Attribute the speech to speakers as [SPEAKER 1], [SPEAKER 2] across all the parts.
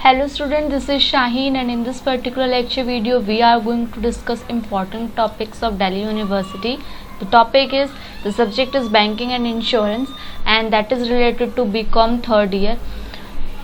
[SPEAKER 1] Hello student, this is Shaheen and in this particular lecture video we are going to discuss important topics of Delhi University. The topic is, the subject is banking and insurance and that is related to BCom third year.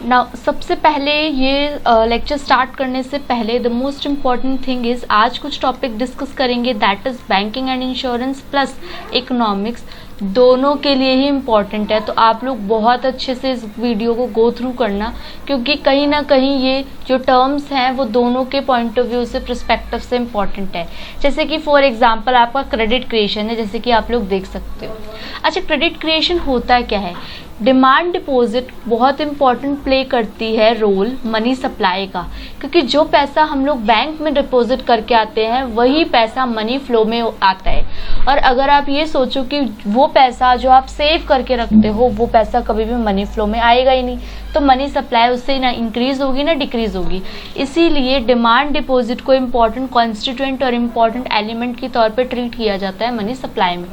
[SPEAKER 1] Now सबसे पहले ये lecture start करने से पहले the most important thing is आज कुछ topic discuss करेंगे that is banking and insurance plus economics, दोनों के लिए ही इम्पॉर्टेंट है। तो आप लोग बहुत अच्छे से इस वीडियो को गो थ्रू करना, क्योंकि कहीं ना कहीं ये जो टर्म्स हैं वो दोनों के पॉइंट ऑफ व्यू से पर्सपेक्टिव से इम्पॉर्टेंट है। जैसे कि फॉर एग्जांपल आपका क्रेडिट क्रिएशन है, जैसे कि आप लोग देख सकते हो। अच्छा, क्रेडिट क्रिएशन होता क्या है? डिमांड डिपॉजिट बहुत इंपॉर्टेंट प्ले करती है रोल मनी सप्लाई का, क्योंकि जो पैसा हम लोग बैंक में डिपॉजिट करके आते हैं वही पैसा मनी फ्लो में आता है। और अगर आप ये सोचो कि वो पैसा जो आप सेव करके रखते हो वो पैसा कभी भी मनी फ्लो में आएगा ही नहीं, तो मनी सप्लाई उससे ना इंक्रीज होगी ना डिक्रीज होगी। इसीलिए डिमांड डिपॉजिट को इम्पॉर्टेंट कॉन्स्टिट्यूएंट और इम्पॉर्टेंट एलिमेंट के तौर पर ट्रीट किया जाता है मनी सप्लाई में।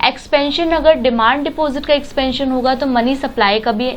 [SPEAKER 1] एक्सपेंशन, अगर डिमांड डिपॉजिट का एक्सपेंशन होगा तो मनी सप्लाई का भी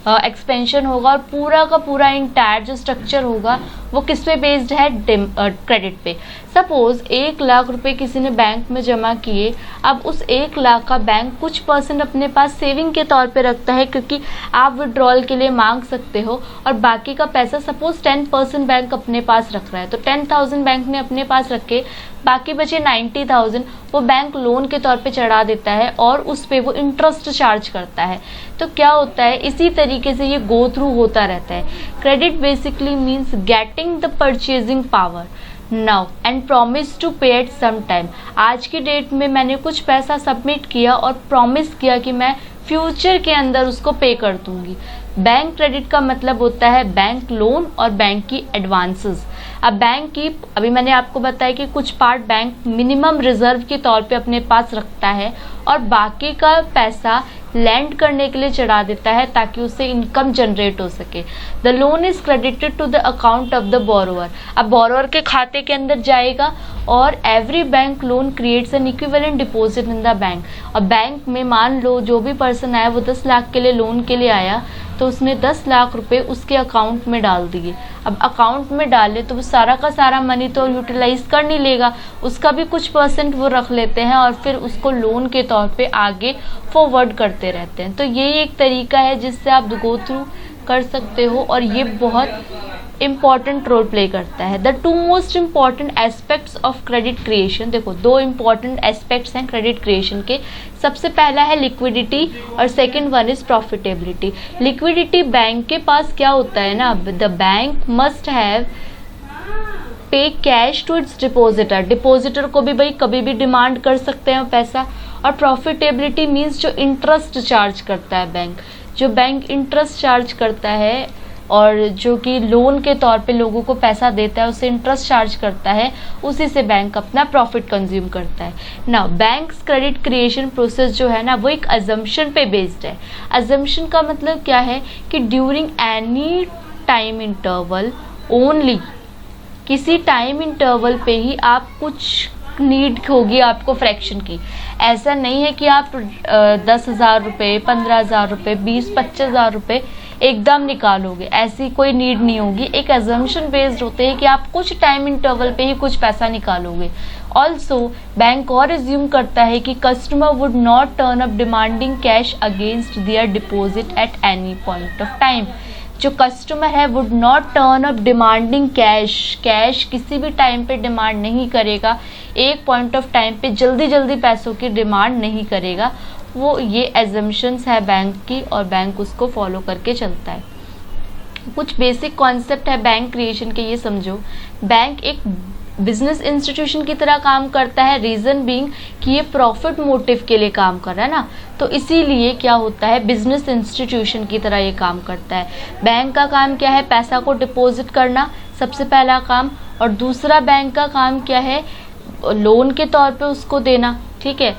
[SPEAKER 1] एक्सपेंशन होगा, और पूरा का पूरा इंटायर जो स्ट्रक्चर होगा वो किस पे बेस्ड है? क्रेडिट पे। सपोज 1 लाख रुपए किसी ने बैंक में जमा किए, अब उस 1 लाख का बैंक कुछ परसेंट अपने पास सेविंग के तौर पे रखता है, क्योंकि आप विड्रॉल के लिए मांग सकते हो, और बाकी का पैसा सपोज 10% बैंक अपने पास रख रहा है, तो 10,000 बैंक ने अपने पास रखे, बाकी बचे 90,000 वो बैंक लोन के तौर पे चढ़ा देता है और उस पे वो इंटरेस्ट चार्ज करता है। तो क्या होता है, इसी तरीके से ये गो थ्रू होता रहता है। Credit basically means getting the purchasing power now and promise to pay at some time. आज की डेट में मैंने कुछ पैसा सबमिट किया और प्रॉमिस किया कि मैं फ्यूचर के अंदर उसको पे कर दूंगी। बैंक क्रेडिट का मतलब होता है बैंक लोन और बैंक की एडवांसेस। अब बैंक की, अभी मैंने आपको बताया कि कुछ पार्ट बैंक मिनिमम रिजर्व के तौर पे अपने पास रखता है और बाकी का पैसा लैंड करने के लिए चढ़ा देता है ताकि उससे इनकम जनरेट हो सके। The loan is credited to the account of the borrower. अब बोरोवर के खाते के अंदर जाएगा और every bank loan creates an equivalent deposit in the bank. और बैंक में मान लो जो भी पर्सन आया वो 10 लाख के लिए लोन के लिए आया, तो उसने 10 लाख रुपए उसके अकाउंट में डाल दिए। अब अकाउंट में डाले तो वो सारा का सारा मनी तो यूटिलाइज कर नहीं लेगा, उसका भी कुछ परसेंट वो रख लेते हैं और फिर उसको लोन के तौर पे आगे फॉरवर्ड करते रहते हैं। तो ये एक तरीका है जिससे आप गो थ्रू कर सकते हो, और ये बहुत इम्पॉर्टेंट रोल प्ले करता है। The 2 most important aspects of credit creation, देखो 2 इम्पॉर्टेंट एस्पेक्ट्स हैं क्रेडिट क्रिएशन के। सबसे पहला है लिक्विडिटी और second one is profitability. Liquidity, bank के पास क्या होता है ना, the bank must have pay cash to its depositor. Depositor को भी भाई कभी भी डिमांड कर सकते हैं पैसा। और प्रॉफिटेबिलिटी मीन्स जो इंटरेस्ट चार्ज करता है बैंक, जो बैंक इंटरेस्ट चार्ज करता है और जो कि लोन के तौर पे लोगों को पैसा देता है उससे इंटरेस्ट चार्ज करता है, उसी से बैंक अपना प्रॉफिट कंज्यूम करता है। Now banks credit creation process जो है ना वो एक अजम्पशन पे बेस्ड है। अजम्पशन का मतलब क्या है कि during any time interval only, किसी टाइम इंटरवल पे ही आप कुछ नीड होगी आपको फ्रैक्शन की। ऐसा नहीं है कि आप 10,000 रुपये, 15,000 रुपये, 20-25,000 रुपये एकदम निकालोगे, ऐसी कोई नीड नहीं होगी। एक अजम्पशन बेस्ड होते हैं कि आप कुछ टाइम इंटरवल पे ही कुछ पैसा निकालोगे। ऑल्सो बैंक और एज्यूम करता है कि customer would not turn up demanding cash against their deposit at any point of time. जो कस्टमर है would not turn up demanding cash, cash किसी भी टाइम पे डिमांड नहीं करेगा, एक पॉइंट ऑफ टाइम पे जल्दी जल्दी पैसों की डिमांड नहीं करेगा। वो ये एजम्पशंस है बैंक की और बैंक उसको फॉलो करके चलता है। कुछ बेसिक कॉन्सेप्ट है बैंक क्रिएशन के, ये समझो। बैंक एक बिजनेस इंस्टीट्यूशन की तरह काम करता है, रीजन बीइंग कि ये प्रॉफिट मोटिव के लिए काम कर रहा है ना, तो इसीलिए क्या होता है बिजनेस इंस्टीट्यूशन की तरह ये काम करता है। बैंक का काम क्या है? पैसा को डिपॉजिट करना, सबसे पहला काम। और दूसरा बैंक का काम क्या है? लोन के तौर पे उसको देना, ठीक है।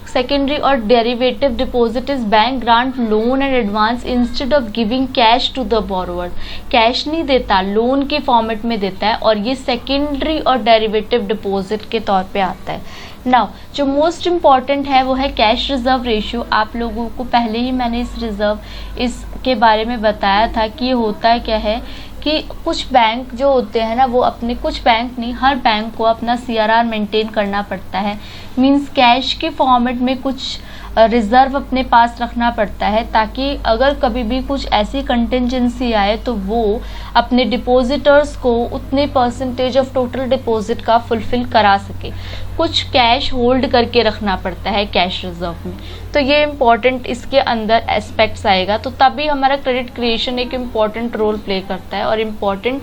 [SPEAKER 1] सेकेंडरी और derivative deposit is bank grant loan and advance instead of giving cash to the borrower. Cash नहीं देता, लोन के फॉर्मेट में देता है, और ये सेकेंडरी और डेरिवेटिव डिपॉजिट के तौर पे आता है। नाउ जो मोस्ट इम्पॉर्टेंट है वो है कैश रिजर्व रेशियो। आप लोगों को पहले ही मैंने इस रिजर्व इसके बारे में बताया था कि ये होता है क्या है कि कुछ बैंक जो होते हैं ना, वो अपने, कुछ बैंक नहीं, हर बैंक को अपना CRR मेंटेन करना पड़ता है। मींस कैश की फॉर्मेट में कुछ रिजर्व अपने पास रखना पड़ता है, ताकि अगर कभी भी कुछ ऐसी कंटिजेंसी आए तो वो अपने डिपॉजिटर्स को उतने परसेंटेज ऑफ टोटल डिपॉजिट का फुलफिल करा सके। कुछ कैश होल्ड करके रखना पड़ता है कैश रिजर्व में। तो ये इम्पॉर्टेंट इसके अंदर एस्पेक्ट्स आएगा, तो तभी हमारा क्रेडिट क्रिएशन एक इम्पॉर्टेंट रोल प्ले करता है। और इम्पॉर्टेंट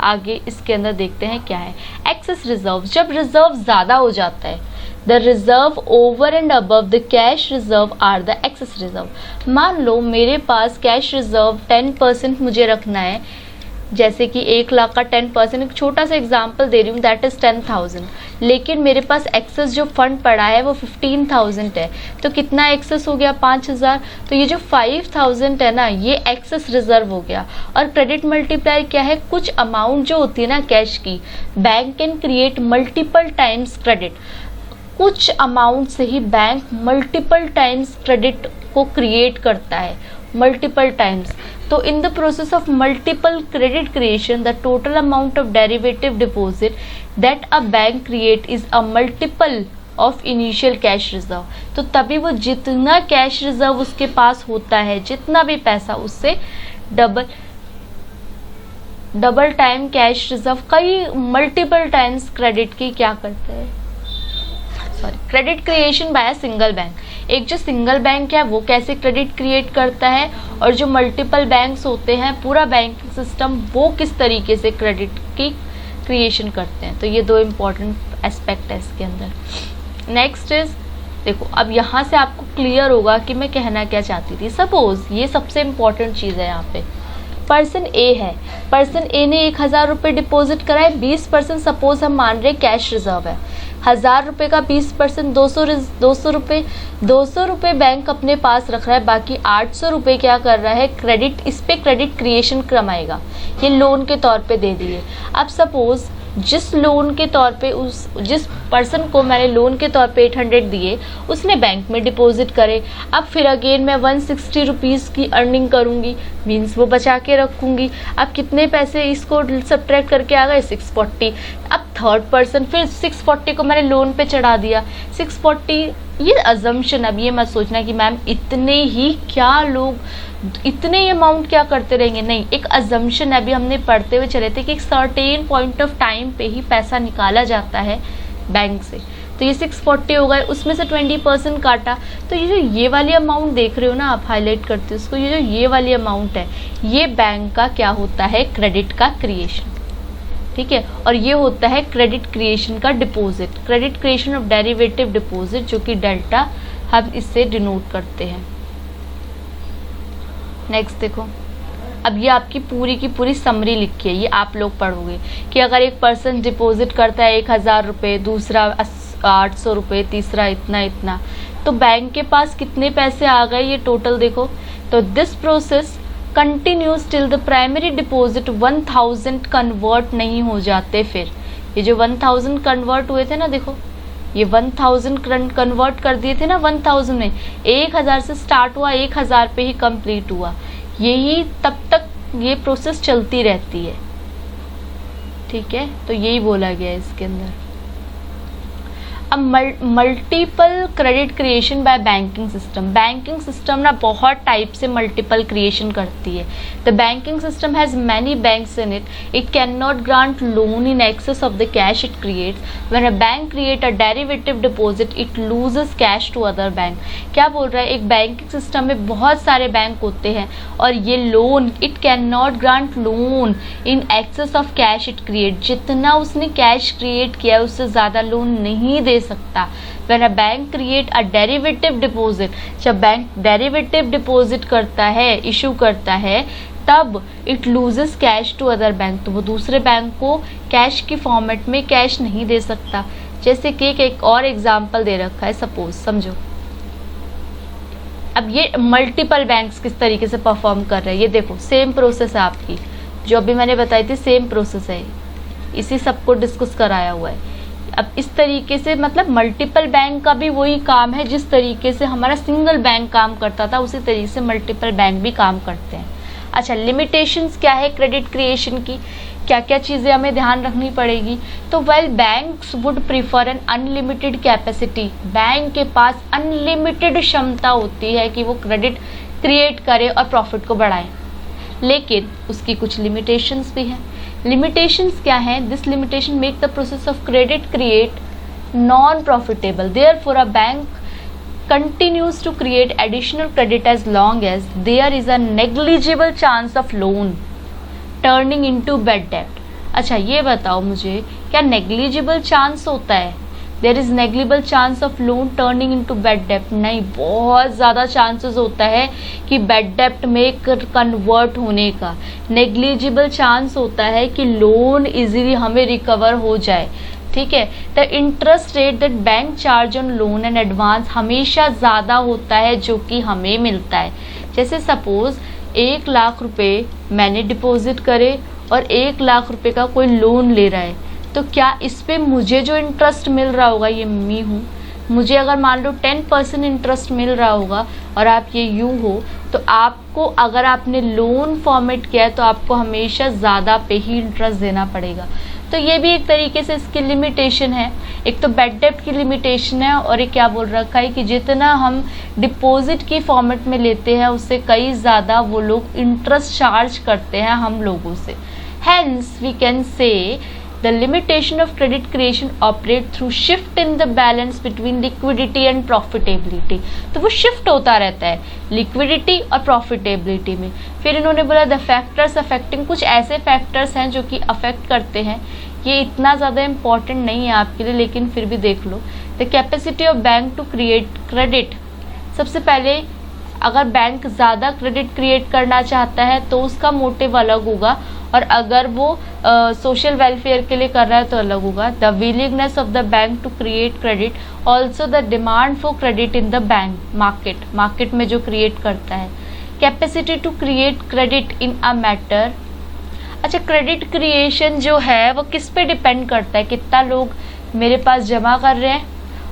[SPEAKER 1] आगे इसके अंदर देखते हैं क्या है। एक्सेस रिजर्व, जब रिजर्व ज़्यादा हो जाता है, the reserve over and above the cash reserve are the excess reserve. मान लो मेरे पास कैश रिजर्व 10% मुझे रखना है, जैसे कि 1 लाख का 10%, एक छोटा सा एग्जांपल दे रही हूँ, दैट इज 10,000, लेकिन मेरे पास एक्सेस जो फंड पड़ा है वो 15,000 है, तो कितना एक्सेस हो गया, 5,000। तो ये जो 5,000 है ना, ये एक्सेस रिजर्व हो गया। और क्रेडिट मल्टीप्लायर क्या है, कुछ अमाउंट जो होती है ना कैश की, bank can create multiple times credit. कुछ अमाउंट से ही बैंक मल्टीपल टाइम्स क्रेडिट को क्रिएट करता है, मल्टीपल टाइम्स। तो in the process of multiple credit creation, the total amount of derivative deposit that a bank create is a multiple of initial cash reserve. तो तभी वो जितना cash reserve उसके पास होता है, जितना भी पैसा, उससे डबल टाइम कैश रिजर्व, कई मल्टीपल टाइम्स क्रेडिट की क्या करते हैं, credit creation by single bank. एक जो सिंगल बैंक है वो कैसे क्रेडिट क्रिएट करता है, और जो मल्टीपल बैंक्स होते हैं, पूरा बैंकिंग सिस्टम, वो किस तरीके से क्रेडिट की क्रिएशन करते हैं। तो ये दो इम्पॉर्टेंट एस्पेक्ट है इसके अंदर। नेक्स्ट इज, देखो अब यहाँ से आपको क्लियर होगा कि मैं कहना क्या चाहती थी। सपोज ये सबसे इम्पॉर्टेंट चीज़ है यहाँ पे, पर्सन ए है, पर्सन ए ने 1,000 रुपये डिपॉजिट कराए, 20% सपोज हम मान रहे कैश रिजर्व है, 1,000 रुपये का 20% 200 रुपये बैंक अपने पास रख रहा है, बाकी 800 रुपये क्या कर रहा है, क्रेडिट, इस पे क्रेडिट क्रिएशन कमाएगा, ये लोन के तौर पे दे दिए। अब सपोज जिस लोन के तौर पे जिस पर्सन को मैंने लोन के तौर पे 800 दिए, उसने बैंक में डिपॉजिट करे। अब फिर अगेन मैं 160 रुपीज़ की अर्निंग करूँगी, मीन्स वो बचा के रखूँगी। अब कितने पैसे इसको सब्ट्रैक्ट करके आ गए, 640। अब थर्ड पर्सन, फिर 640 को मैंने लोन पे चढ़ा दिया, 640, ये अजम्पशन। अब ये मत सोचना कि मैम इतने ही क्या लोग इतने ही अमाउंट क्या करते रहेंगे, नहीं, एक अजम्पशन है। अभी हमने पढ़ते हुए चले थे कि एक सर्टेन पॉइंट ऑफ टाइम पे ही पैसा निकाला जाता है बैंक से। तो ये 640 हो गए, उसमें से 20% काटा, तो ये जो ये वाली अमाउंट देख रहे हो ना आप, हाईलाइट करते हो उसको, ये जो ये वाली अमाउंट है, ये बैंक का क्या होता है, क्रेडिट का क्रिएशन, ठीक है। और ये होता है क्रेडिट क्रिएशन का deposit, credit creation of derivative deposit, जो कि डेल्टा हम इससे डिनोट करते हैं। नेक्स्ट देखो, अब ये आपकी पूरी की पूरी समरी लिखी है, ये आप लोग पढ़ोगे कि अगर एक पर्सन डिपॉजिट करता है 1,000 रुपये, दूसरा 800 रुपये, तीसरा इतना इतना, तो बैंक के पास कितने पैसे आ गए ये टोटल देखो। तो this process continues till the primary deposit 1000 convert नहीं हो जाते। फिर ये जो 1000 कन्वर्ट हुए थे ना, देखो ये 1000 कन्वर्ट कर दिए थे ना 1000 में, 1000 से स्टार्ट हुआ, 1000 पे ही कंप्लीट हुआ, यही तब तक ये प्रोसेस चलती रहती है, ठीक है। तो यही बोला गया है इसके अंदर। अब multiple credit creation by banking system, banking system ना बहुत टाइप से मल्टीपल क्रिएशन करती है। The banking system has many banks in it, it can not grant loan in excess of the cash it creates. When a bank create a derivative deposit it loses cash to other bank. क्या बोल रहा है, एक banking system में बहुत सारे bank होते हैं, और ये loan, it can not grant loan in excess of cash it create, जितना उसने कैश क्रिएट किया उससे ज़्यादा लोन नहीं दे सकता। When a bank create a derivative deposit, जब बैंक डेरिवेटिव डिपॉजिट करता है, इशू करता है, तब it loses cash to other bank, तो वो दूसरे बैंक को कैश की फॉर्मेट में कैश नहीं दे सकता। जैसे कि एक और एग्जांपल दे रखा है, सपोज समझो, अब ये मल्टीपल बैंक्स किस तरीके से परफॉर्म कर रहे हैं, ये देखो सेम प्रोसेस है आपकी, जो अभी मैंने बताई थी सेम प्रोसेस है, इसी सबको डिस्कस कराया हुआ है। अब इस तरीके से मतलब मल्टीपल बैंक का भी वही काम है, जिस तरीके से हमारा सिंगल बैंक काम करता था, उसी तरीके से मल्टीपल बैंक भी काम करते हैं। अच्छा, लिमिटेशंस क्या है क्रेडिट क्रिएशन की, क्या क्या चीज़ें हमें ध्यान रखनी पड़ेगी। तो well banks would prefer an unlimited capacity, bank के पास अनलिमिटेड क्षमता होती है कि वो क्रेडिट क्रिएट करे और प्रॉफिट को बढ़ाए, लेकिन उसकी कुछ लिमिटेशंस भी हैं। लिमिटेशंस क्या हैं? This limitation make the process of credit create non profitable, therefore a bank continues to create additional credit as long as there is a negligible chance of loan turning into bad debt। अच्छा ये बताओ मुझे, क्या negligible chance होता है? There is negligible chance of loan turning into bad debt? नहीं, बहुत ज़्यादा chances होता है कि bad debt में convert होने का। negligible chance होता है कि लोन easily हमें recover हो जाए, ठीक है। The interest rate that bank charge on loan and advance हमेशा ज़्यादा होता है जो कि हमें मिलता है। जैसे सपोज 1 लाख रुपए मैंने डिपॉजिट करे और 1 लाख रुपए का कोई लोन ले रहा है, तो क्या इस पे मुझे जो इंटरेस्ट मिल रहा होगा, ये मी हूँ, मुझे अगर मान लो 10% इंटरेस्ट मिल रहा होगा और आप ये यू हो, तो आपको अगर आपने लोन फॉर्मेट किया है तो आपको हमेशा ज़्यादा पे ही इंटरेस्ट देना पड़ेगा। तो ये भी एक तरीके से इसकी लिमिटेशन है। एक तो बैड डेब्ट की लिमिटेशन है और एक क्या बोल रखा है कि जितना हम डिपॉजिट की फॉर्मेट में लेते हैं उससे कई ज़्यादा वो लोग इंटरेस्ट चार्ज करते हैं हम लोगों से। Hence we can say the limitation of credit creation operate through shift in the balance between liquidity and profitability। तो वो shift होता रहता है liquidity और profitability में। फिर इन्होंने बोला the factors affecting, कुछ ऐसे factors हैं जो कि affect करते हैं, ये इतना ज़्यादा important नहीं है आपके लिए लेकिन फिर भी देख लो। the capacity of bank to create credit, सबसे पहले अगर बैंक ज़्यादा क्रेडिट क्रिएट करना चाहता है तो उसका मोटिव अलग होगा, और अगर वो सोशल वेलफेयर के लिए कर रहा है तो अलग होगा। The willingness of the bank to create credit, also the demand for credit in the bank market में जो क्रिएट करता है। Capacity to create credit in a matter, अच्छा क्रेडिट क्रिएशन जो है वो किस पे डिपेंड करता है, कितना लोग मेरे पास जमा कर रहे हैं,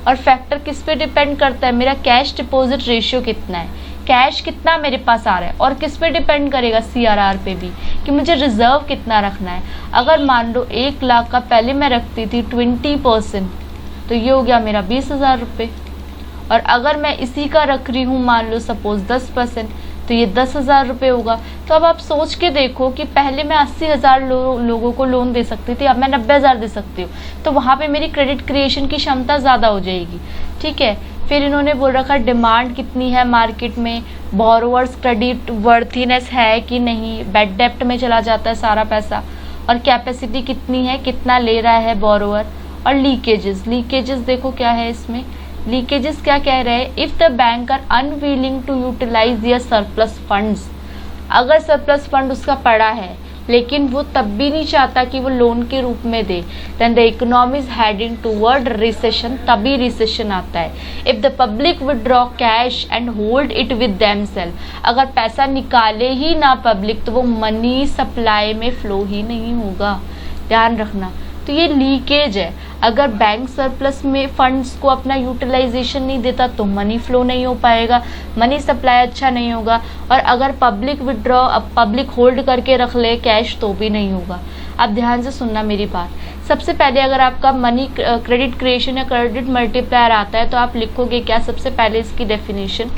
[SPEAKER 1] और फैक्टर किस पे डिपेंड करता है, मेरा कैश डिपॉजिट रेशियो कितना है, कैश कितना मेरे पास आ रहा है, और किस पे डिपेंड करेगा, CRR पे भी, कि मुझे रिजर्व कितना रखना है। अगर मान लो 1 लाख का पहले मैं रखती थी 20%, तो ये हो गया मेरा 20,000 रुपये, और अगर मैं इसी का रख रही हूँ मान लो सपोज 10%, तो ये 10,000 रुपये होगा। तो अब आप सोच के देखो कि पहले मैं 80,000 लोगों को लोन दे सकती थी, अब मैं 90,000 दे सकती हूँ, तो वहाँ पे मेरी क्रेडिट क्रिएशन की क्षमता ज़्यादा हो जाएगी, ठीक है। फिर इन्होंने बोल रखा डिमांड कितनी है मार्केट में, बोरोवर्स क्रेडिट वर्थीनेस है कि नहीं, बैड डेब्ट में चला जाता है सारा पैसा, और कैपेसिटी कितनी है, कितना ले रहा है बोरोवर, और लीकेजेस देखो क्या है इसमें। लीकेजेस क्या कह रहे हैं, if the bank are unwilling to utilise their surplus funds, अगर सरप्लस फंड उसका पड़ा है लेकिन वो तब भी नहीं चाहता कि वो लोन के रूप में दे, then the economy is heading toward recession, तभी रिसेशन आता है। If the public withdraw cash and hold it with themselves, अगर पैसा निकाले ही ना पब्लिक तो वो मनी सप्लाई में फ्लो ही नहीं होगा, ध्यान रखना। तो ये लीकेज है, अगर बैंक सरप्लस में फंड्स को अपना यूटिलाइजेशन नहीं देता तो मनी फ्लो नहीं हो पाएगा, मनी सप्लाई अच्छा नहीं होगा, और अगर पब्लिक विड्रॉ पब्लिक होल्ड करके रख ले कैश तो भी नहीं होगा। अब ध्यान से सुनना मेरी बात। सबसे पहले अगर आपका मनी क्रेडिट क्रिएशन या क्रेडिट मल्टीप्लायर आता है तो आप लिखोगे क्या, सबसे पहले इसकी डेफिनेशन,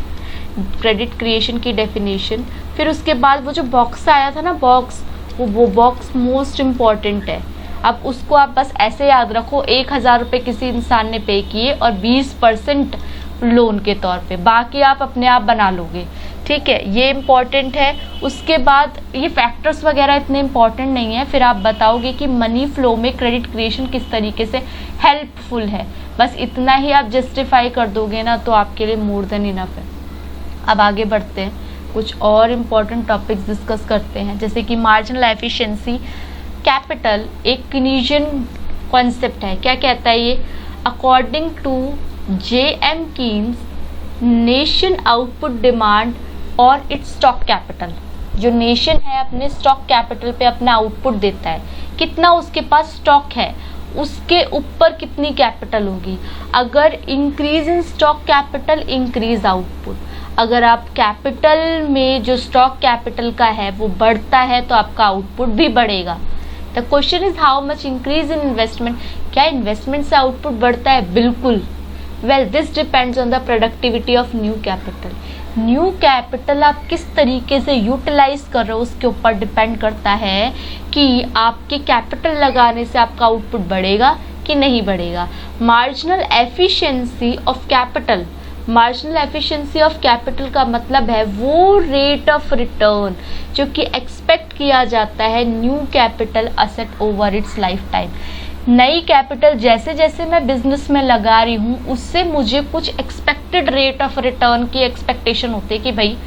[SPEAKER 1] क्रेडिट क्रिएशन की डेफिनेशन, फिर उसके बाद वो जो बॉक्स आया था ना बॉक्स, वो बॉक्स मोस्ट इम्पॉर्टेंट है। अब उसको आप बस ऐसे याद रखो, 1,000 रुपये किसी इंसान ने पे किए और 20% लोन के तौर पे, बाकी आप अपने आप बना लोगे, ठीक है, ये इम्पॉर्टेंट है। उसके बाद ये फैक्टर्स वगैरह इतने इम्पॉर्टेंट नहीं है, फिर आप बताओगे कि मनी फ्लो में क्रेडिट क्रिएशन किस तरीके से हेल्पफुल है, बस इतना ही आप जस्टिफाई कर दोगे ना तो आपके लिए मोर देन इनफ है। अब आगे बढ़ते हैं, कुछ और इम्पॉर्टेंट टॉपिक्स डिस्कस करते हैं, जैसे कि मार्जिनल एफिशिएंसी कैपिटल एक कीनीजियन कॉन्सेप्ट है। क्या कहता है ये, according to J.M. Keynes, nation output demand और इट्स स्टॉक कैपिटल, जो नेशन है अपने स्टॉक कैपिटल पे अपना आउटपुट देता है, कितना उसके पास स्टॉक है उसके ऊपर कितनी कैपिटल होगी। अगर increase in stock capital increase output, अगर आप कैपिटल में जो स्टॉक कैपिटल का है वो बढ़ता है तो आपका आउटपुट भी बढ़ेगा। The question is how much increase in investment. क्या इन्वेस्टमेंट से आउटपुट बढ़ता है? बिल्कुल। Well this depends on the productivity of new capital. New capital आप किस तरीके से यूटिलाइज कर रहे हो उसके ऊपर डिपेंड करता है कि आपके कैपिटल लगाने से आपका आउटपुट बढ़ेगा कि नहीं बढ़ेगा। Marginal efficiency of capital, marginal efficiency of capital का मतलब है वो रेट ऑफ रिटर्न जो कि एक्सपेक्ट किया जाता है new capital asset over its life time. नई कैपिटल जैसे जैसे मैं बिजनेस में लगा रही हूँ उससे मुझे कुछ एक्सपेक्टेड रेट ऑफ रिटर्न की एक्सपेक्टेशन होती है कि भाई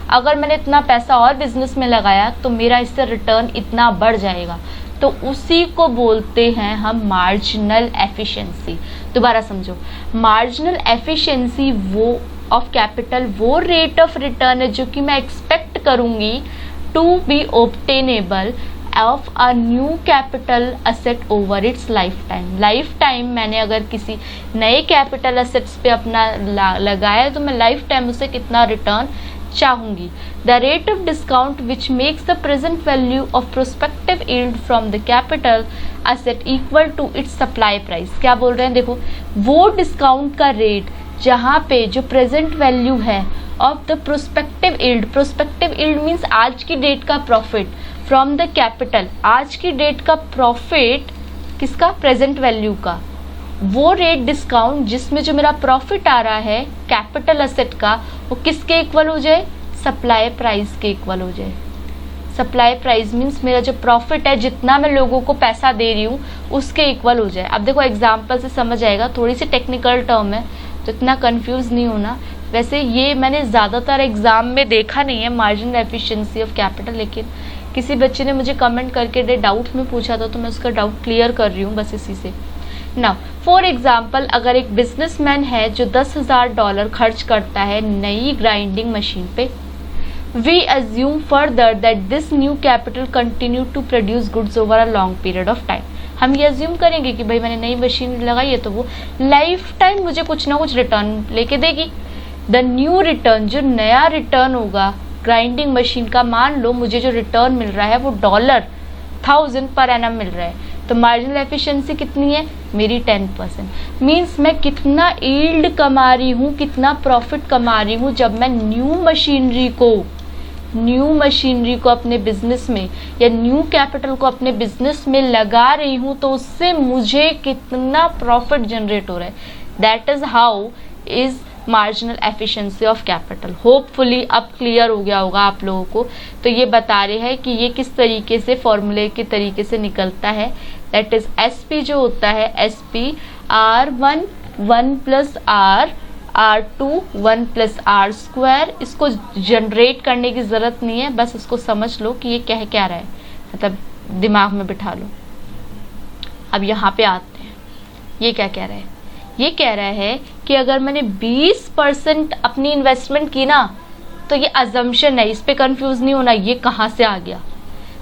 [SPEAKER 1] अगर मैंने इतना पैसा और बिजनेस में लगाया तो मेरा इससे रिटर्न इतना बढ़ जाएगा, तो उसी को बोलते हैं हम मार्जिनल एफिशिएंसी। दोबारा समझो, मार्जिनल एफिशिएंसी वो ऑफ कैपिटल वो रेट ऑफ रिटर्न है जो कि मैं एक्सपेक्ट करूंगी to be obtainable of a new capital asset over its lifetime. Lifetime मैंने अगर किसी नए कैपिटल असेट्स पे अपना लगाया तो मैं लाइफ टाइम उसे कितना रिटर्न चाहूंगी। The rate of discount which makes the present value of prospective yield from the capital asset equal to its supply price. क्या बोल रहे हैं? देखो, वो डिस्काउंट का रेट जहाँ पे जो प्रेजेंट वैल्यू है of the prospective yield, prospective yield means आज की डेट का प्रॉफिट फ्रॉम द कैपिटल, आज की डेट का प्रॉफिट किसका? प्रेजेंट वैल्यू का। वो रेट डिस्काउंट जिसमें जो मेरा प्रॉफिट आ रहा है कैपिटल असेट का वो किसके इक्वल हो जाए? सप्लाई प्राइस के इक्वल हो जाए। सप्लाई प्राइस मीन्स मेरा जो प्रॉफिट है जितना मैं लोगों को पैसा दे रही हूँ उसके इक्वल हो जाए। अब देखो एग्जाम्पल से समझ आएगा, थोड़ी सी टेक्निकल टर्म है तो इतना कंफ्यूज नहीं होना। वैसे ये मैंने ज़्यादातर एग्जाम में देखा नहीं है मार्जिनल एफिशिएंसी ऑफ कैपिटल, लेकिन किसी बच्चे ने मुझे कमेंट करके डाउट में पूछा था तो मैं उसका डाउट क्लियर कर रही हूँ बस इसी से। नाउ फॉर एग्जाम्पल, अगर एक बिजनेसमैन है जो $10,000 खर्च करता है नई ग्राइंडिंग मशीन पे, we assume further that this new capital continue to produce goods over a long period of time. हम ये अज्यूम करेंगे कि भाई मैंने नई मशीन लगाई है तो वो लाइफ टाइम मुझे कुछ ना कुछ रिटर्न लेके देगी। द न्यू रिटर्न, जो नया रिटर्न होगा ग्राइंडिंग मशीन का, मान लो मुझे जो रिटर्न मिल रहा है वो $1,000 पर एनम मिल रहा है, तो मार्जिनल एफिशिएंसी कितनी है मेरी? 10%। मीन्स मैं कितना यील्ड कमा रही हूँ, कितना प्रॉफिट कमा रही हूँ जब मैं न्यू मशीनरी को अपने बिजनेस में या न्यू कैपिटल को अपने बिजनेस में लगा रही हूँ तो उससे मुझे कितना प्रॉफिट जनरेट हो रहा है। That is how is marginal efficiency of capital. Hopefully अब क्लियर हो गया होगा आप लोगों को। तो ये बता रहे हैं कि ये किस तरीके से फॉर्मूले के तरीके से निकलता है। दैट इज SP जो होता है SP R1 1 + R, R2 1 + R²। इसको जनरेट करने की ज़रूरत नहीं है, बस इसको समझ लो कि ये कह क्या रहा है, मतलब दिमाग में बिठा लो। अब यहाँ पे आते हैं, ये क्या कह रहा है? ये कह रहा है कि अगर मैंने 20% अपनी इन्वेस्टमेंट की ना, तो ये अजम्पशन है, इस पे कंफ्यूज नहीं होना ये कहाँ से आ गया।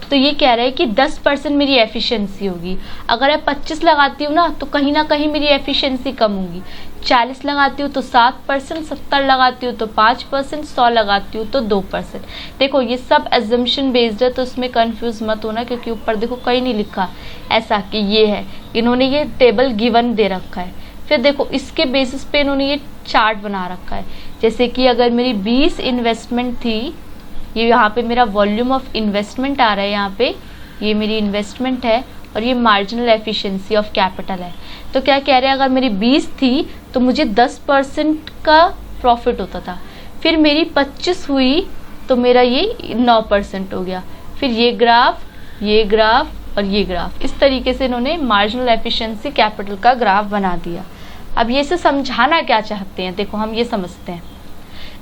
[SPEAKER 1] तो ये कह रहा है कि 10% मेरी एफिशिएंसी होगी। अगर मैं 25 लगाती हूँ ना तो कहीं ना कहीं मेरी एफिशिएंसी कम होगी। 40 लगाती हूँ तो 7%, 70 लगाती हूँ तो 5%, 100 लगाती हूँ तो 2%। देखो ये सब एजम्पशन बेस्ड है तो इसमें कंफ्यूज मत होना, क्योंकि ऊपर देखो कहीं नहीं लिखा ऐसा कि ये है, इन्होंने ये टेबल गिवन दे रखा है। फिर देखो इसके बेसिस पे इन्होंने ये चार्ट बना रखा है। जैसे कि अगर मेरी 20 इन्वेस्टमेंट थी, ये यहाँ पे मेरा वॉल्यूम ऑफ इन्वेस्टमेंट आ रहा है, यहाँ पे ये मेरी इन्वेस्टमेंट है और ये मार्जिनल एफिशिएंसी ऑफ कैपिटल है। तो क्या कह रहे हैं, अगर मेरी 20 थी तो मुझे 10% का प्रॉफिट होता था, फिर मेरी 25 हुई तो मेरा ये 9% हो गया। फिर ये ग्राफ और ये ग्राफ, इस तरीके से इन्होंने मार्जिनल एफिशिएंसी कैपिटल का ग्राफ बना दिया। अब ये से समझाना क्या चाहते हैं, देखो हम ये समझते हैं,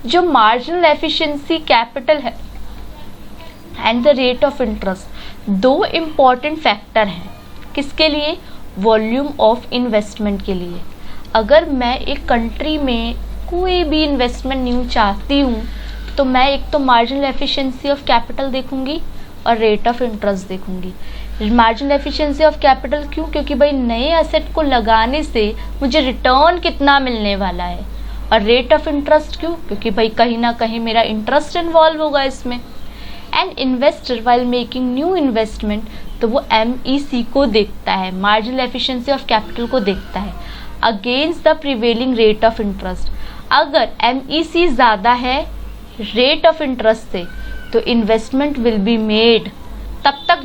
[SPEAKER 1] जो मार्जिनल एफिशिएंसी कैपिटल है and the rate of interest, दो इम्पॉर्टेंट फैक्टर हैं। किसके लिए? वॉल्यूम ऑफ इन्वेस्टमेंट के लिए। अगर मैं एक कंट्री में कोई भी इन्वेस्टमेंट न्यू चाहती हूँ तो मैं एक तो मार्जिनल एफिशिएंसी ऑफ कैपिटल देखूंगी और रेट ऑफ इंटरेस्ट देखूंगी। मार्जिनल एफिशिएंसी ऑफ कैपिटल क्यों? क्योंकि भाई नए एसेट को लगाने से मुझे रिटर्न कितना मिलने वाला है, और रेट ऑफ इंटरेस्ट क्यों? क्योंकि भाई कहीं ना कहीं मेरा इंटरेस्ट इन्वॉल्व होगा इसमें। And investor while making new investment, तो वो MEC को देखता है, मार्जिनल एफिशिएंसी ऑफ कैपिटल को देखता है against the prevailing rate of interest. अगर MEC ज़्यादा है रेट ऑफ इंटरेस्ट से तो इन्वेस्टमेंट विल बी मेड। तब तक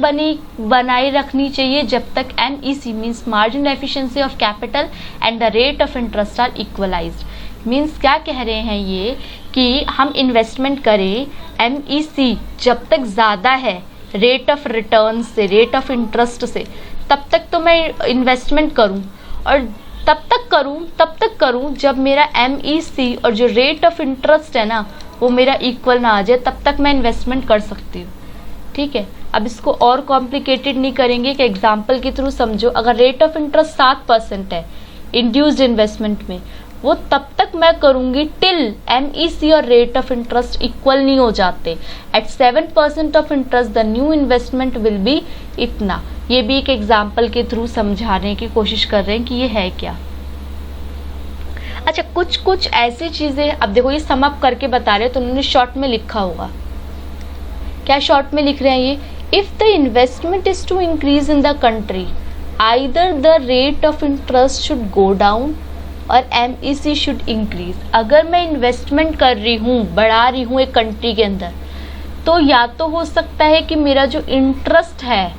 [SPEAKER 1] बनाए रखनी चाहिए जब तक MEC means marginal efficiency of capital and the rate of interest are equalised. Means क्या कह रहे हैं ये कि हम इन्वेस्टमेंट करें, MEC जब तक ज़्यादा है रेट ऑफ रिटर्न से, रेट ऑफ इंटरेस्ट से, तब तक तो मैं इन्वेस्टमेंट करूं, और तब तक करूं जब मेरा MEC और जो रेट ऑफ इंटरेस्ट है ना वो मेरा इक्वल ना आ जाए, तब तक मैं इन्वेस्टमेंट कर सकती हूँ। ठीक है, अब इसको और कॉम्प्लिकेटेड नहीं करेंगे कि एग्जाम्पल के थ्रू समझो। अगर रेट ऑफ इंटरेस्ट 7% है इंड्यूस्ड इन्वेस्टमेंट में, वो तब तक मैं करूंगी टिल MEC और रेट ऑफ इंटरेस्ट इक्वल नहीं हो जाते। At 7% of interest the new investment will be इतना। ये भी एक एग्जाम्पल के थ्रू समझाने की कोशिश कर रहे हैं कि ये है क्या। अच्छा, कुछ ऐसी चीजें, अब देखो ये सम अप करके बता रहे हैं तो उन्होंने शॉर्ट में लिखा होगा। क्या शॉर्ट में लिख रहे हैं ये? If the investment is to increase in the country, either the rate of interest should go down or MEC should increase. अगर मैं इन्वेस्टमेंट कर रही हूँ, बढ़ा रही हूँ एक कंट्री के अंदर, तो या तो हो सकता है कि मेरा जो इंटरेस्ट है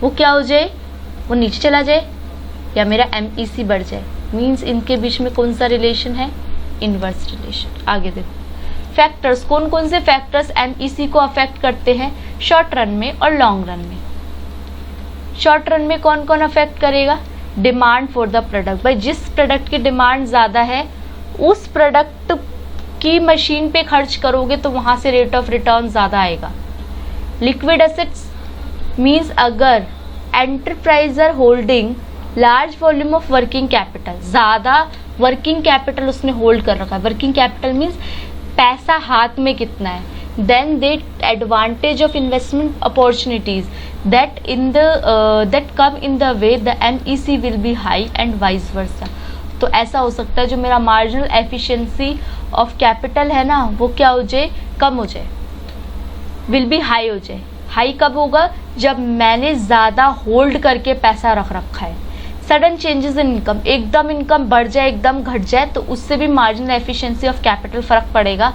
[SPEAKER 1] वो क्या हो जाए, वो नीचे चला जाए, या मेरा MEC बढ़ जाए। मीन्स इनके बीच में कौन सा रिलेशन है? Inverse relation. आगे देखो फैक्टर्स, कौन कौन से फैक्टर्स MEC को अफेक्ट करते हैं शॉर्ट रन में और लॉन्ग रन में। शॉर्ट रन में कौन कौन अफेक्ट करेगा? Demand for the product. भाई जिस प्रोडक्ट की डिमांड ज़्यादा है उस प्रोडक्ट की मशीन पे खर्च करोगे तो वहाँ से रेट ऑफ रिटर्न ज़्यादा आएगा। लिक्विड एसेट्स मीन्स अगर enterprise are holding large volume of working capital, ज़्यादा वर्किंग कैपिटल उसने होल्ड कर रखा है। वर्किंग कैपिटल मीन्स पैसा हाथ में कितना है। then they advantage of investment opportunities that come in the way the MEC will be high and vice versa। तो ऐसा हो सकता है जो मेरा मार्जिनल एफिशिएंसी ऑफ कैपिटल है ना वो क्या हो जाए, कम हो जाए, विल बी हाई हो जाए। हाई कब होगा? जब मैंने ज़्यादा होल्ड करके पैसा रख रखा है। सडन चेंजेस इन इनकम, एकदम इनकम बढ़ जाए एकदम घट जाए तो उससे भी मार्जिनल एफिशिएंसी ऑफ कैपिटल फर्क पड़ेगा।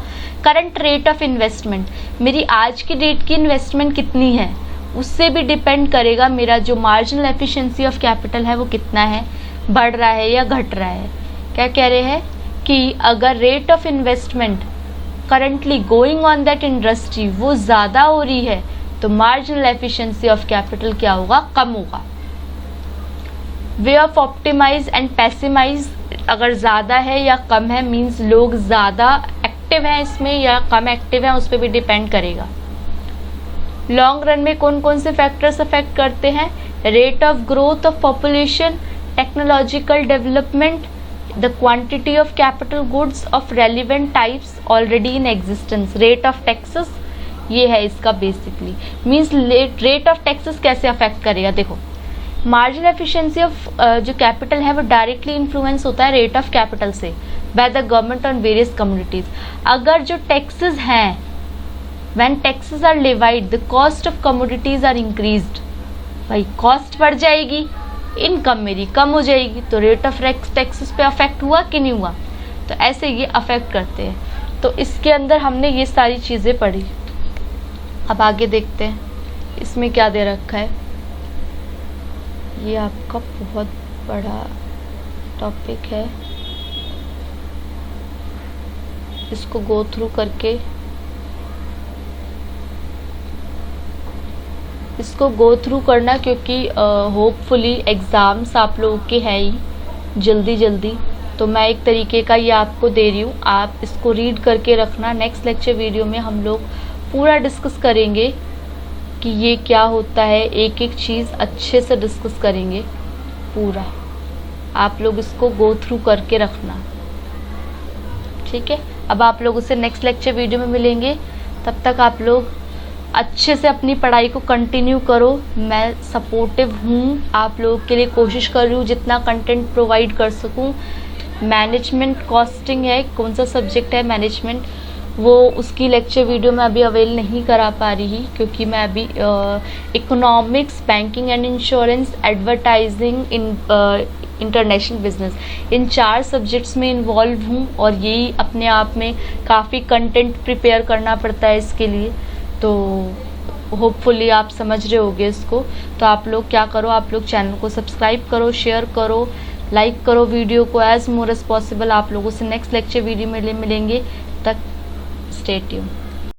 [SPEAKER 1] करंट रेट ऑफ इन्वेस्टमेंट, मेरी आज की डेट की इन्वेस्टमेंट कितनी है उससे भी डिपेंड करेगा मेरा जो मार्जिनल एफिशिएंसी ऑफ कैपिटल है वो कितना है, बढ़ रहा है या घट रहा है। क्या कह रहे हैं कि अगर rate of investment currently going on that industry वो ज़्यादा हो रही है तो मार्जिनल एफिशिएंसी ऑफ कैपिटल क्या होगा, कम होगा। वे ऑफ ऑप्टिमाइज एंड पैसिमाइज, अगर ज़्यादा है या कम है मीन्स लोग ज़्यादा एक्टिव हैं इसमें या कम एक्टिव हैं उस पर भी डिपेंड करेगा। लॉन्ग रन में कौन कौन से फैक्टर्स अफेक्ट करते हैं? Rate of growth of population, technological development, the quantity of capital goods of relevant types already in existence, rate of taxes, ये है इसका basically. Means rate of taxes कैसे अफेक्ट करेगा? देखो मार्जिनल एफिशिएंसी ऑफ जो capital है वो directly influence होता है रेट ऑफ कैपिटल से by the government on various communities. अगर जो टैक्सेस हैं, when taxes are levied the cost of commodities are increased, भाई कॉस्ट बढ़ जाएगी, इनकम मेरी कम हो जाएगी, तो रेट ऑफ टैक्सेस पे अफेक्ट हुआ कि नहीं हुआ? तो ऐसे ये अफेक्ट करते हैं। तो इसके अंदर हमने ये सारी चीज़ें पढ़ी। अब आगे देखते हैं इसमें क्या दे रखा है। ये आपका बहुत बड़ा टॉपिक है, इसको गो थ्रू करके इसको गो थ्रू करना, क्योंकि होपफुली एग्ज़ाम्स आप लोगों के हैं ही जल्दी, तो मैं एक तरीके का ये आपको दे रही हूँ, आप इसको रीड करके रखना। नेक्स्ट लेक्चर वीडियो में हम लोग पूरा डिस्कस करेंगे कि ये क्या होता है, एक एक चीज़ अच्छे से डिस्कस करेंगे पूरा। आप लोग इसको गो थ्रू करके रखना, ठीक है। अब आप लोग उससे नेक्स्ट लेक्चर वीडियो में मिलेंगे, तब तक आप लोग अच्छे से अपनी पढ़ाई को कंटिन्यू करो। मैं सपोर्टिव हूँ, आप लोगों के लिए कोशिश कर रही हूँ जितना कंटेंट प्रोवाइड कर सकूँ। मैनेजमेंट कॉस्टिंग है, कौन सा सब्जेक्ट है मैनेजमेंट, वो उसकी लेक्चर वीडियो मैं अभी अवेल नहीं करा पा रही क्योंकि मैं अभी economics, banking and insurance, advertising, international business, in 4 subjects में इन्वॉल्व हूँ और यही अपने आप में काफ़ी कंटेंट प्रिपेयर करना पड़ता है इसके लिए। तो होपफुली आप समझ रहे होगे इसको। तो आप लोग क्या करो, आप लोग चैनल को सब्सक्राइब करो, शेयर करो, लाइक करो वीडियो को एज मोर एज पॉसिबल। आप लोगों से नेक्स्ट लेक्चर वीडियो में मिलेंगे, तक स्टे ट्यून्ड।